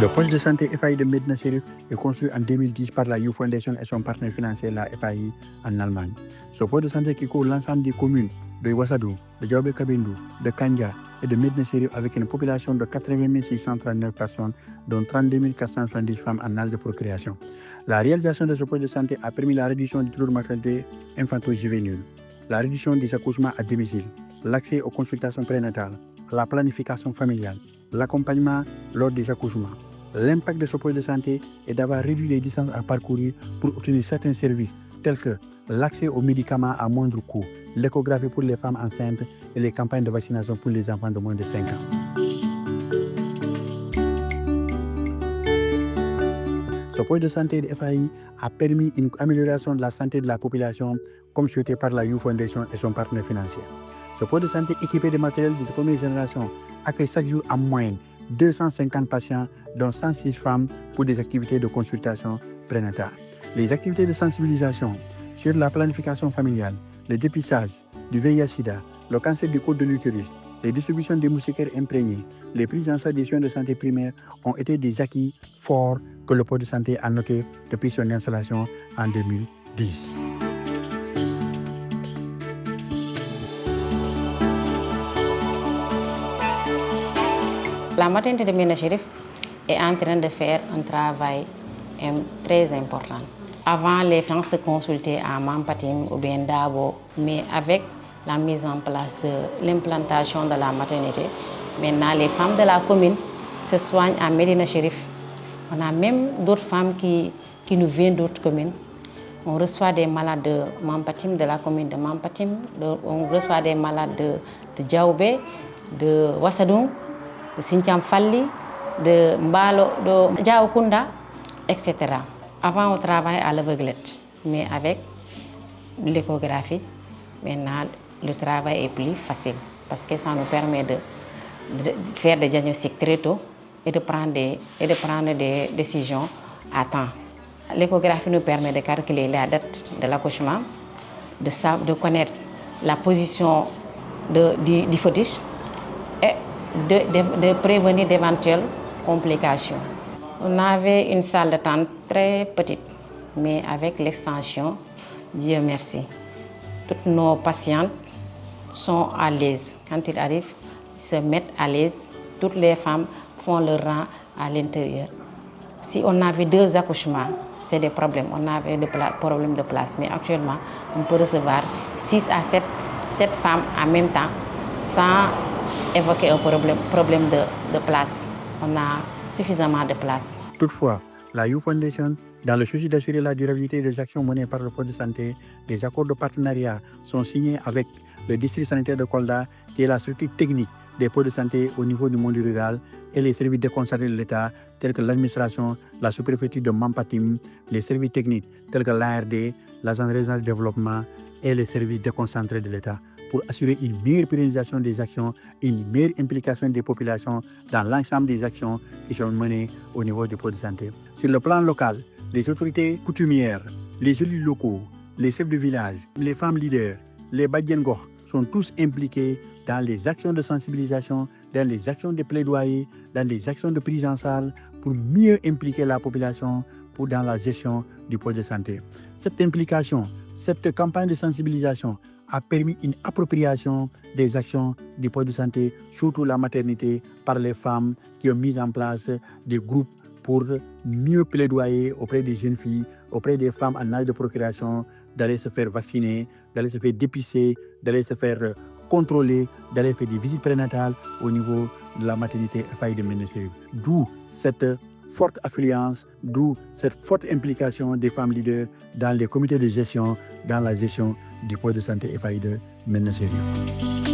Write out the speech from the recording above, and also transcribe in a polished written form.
Le poste de santé FAI de Médina Chérif est construit en 2010 par la Youth Foundation et son partenaire financier, la FAI, en Allemagne. Ce poste de santé qui couvre l'ensemble des communes de Ouassadou, de Diaobé Kabindou, de Kandja et de Médina Chérif avec une population de 80 639 personnes, dont 32 470 femmes en âge de procréation. La réalisation de ce poste de santé a permis la réduction du taux de mortalité infanto-juvénile, la réduction des accouchements à domicile, l'accès aux consultations prénatales, la planification familiale, l'accompagnement lors des accouchements. L'impact de ce poste de santé est d'avoir réduit les distances à parcourir pour obtenir certains services tels que l'accès aux médicaments à moindre coût, l'échographie pour les femmes enceintes et les campagnes de vaccination pour les enfants de moins de 5 ans. Ce poste de santé de FAI a permis une amélioration de la santé de la population comme souhaité par la Youth Foundation et son partenaire financier. Ce poste de santé équipé de matériel de première génération accueille chaque jour en moyenne 250 patients, dont 106 femmes, pour des activités de consultation prénatale. Les activités de sensibilisation sur la planification familiale, le dépistage du VIH-Sida, le cancer du col de l'utérus, les distributions des moustiquaires imprégnés, les prises en charge des soins de santé primaire ont été des acquis forts que le poste de santé a noté depuis son installation en 2010. La maternité de Médina Chérif est en train de faire un travail très important. Avant, les gens se consultaient à Mampatim ou bien Dabo, mais avec la mise en place de l'implantation de la maternité, maintenant les femmes de la commune se soignent à Médina Chérif. On a même d'autres femmes qui nous viennent d'autres communes. On reçoit des malades de Mampatim, de la commune de Mampatim, on reçoit des malades de Diaobé, de Ouassadou, de Sinthiam Falli, de Mbalo, de Diaokunda, etc. Avant, on travaillait à l'aveuglette, mais avec l'échographie, maintenant, le travail est plus facile parce que ça nous permet de faire des diagnostics très tôt et de prendre des décisions à temps. L'échographie nous permet de calculer la date de l'accouchement, de connaître la position du fœtus et de prévenir d'éventuelles complications. On avait une salle d'attente très petite, mais avec l'extension, Dieu merci, toutes nos patientes sont à l'aise. Quand ils arrivent, ils se mettent à l'aise. Toutes les femmes font leur rang à l'intérieur. Si on avait 2 accouchements, c'est des problèmes. On avait des problèmes de place. Mais actuellement, on peut recevoir 6 à 7 femmes en même temps sans évoquer un problème de place. On a suffisamment de place. Toutefois, la Youth Foundation, dans le souci d'assurer la durabilité des actions menées par le poste de santé, des accords de partenariat sont signés avec le district sanitaire de Kolda, qui est la structure technique des postes de santé au niveau du monde rural, et les services déconcentrés de l'État, tels que l'administration, la sous-préfecture de Mampatim, les services techniques tels que l'ARD, l'Agence régionale de développement et les services déconcentrés de l'État, pour assurer une meilleure pérennisation des actions et une meilleure implication des populations dans l'ensemble des actions qui sont menées au niveau du poste de santé. Sur le plan local, les autorités coutumières, les élus locaux, les chefs de village, les femmes leaders, les Badjengor sont tous impliqués dans les actions de sensibilisation, dans les actions de plaidoyer, dans les actions de prise en charge pour mieux impliquer la population dans la gestion du poste de santé. Cette implication, cette campagne de sensibilisation a permis une appropriation des actions du poste de santé, surtout la maternité, par les femmes qui ont mis en place des groupes pour mieux plaidoyer auprès des jeunes filles, auprès des femmes en âge de procréation, d'aller se faire vacciner, d'aller se faire dépister, d'aller se faire contrôler, d'aller faire des visites prénatales au niveau de la maternité FAI de Médina Chérif. D'où cette forte affluence, d'où cette forte implication des femmes leaders dans les comités de gestion, dans la gestion du poste de santé FAI de Médina Chérif.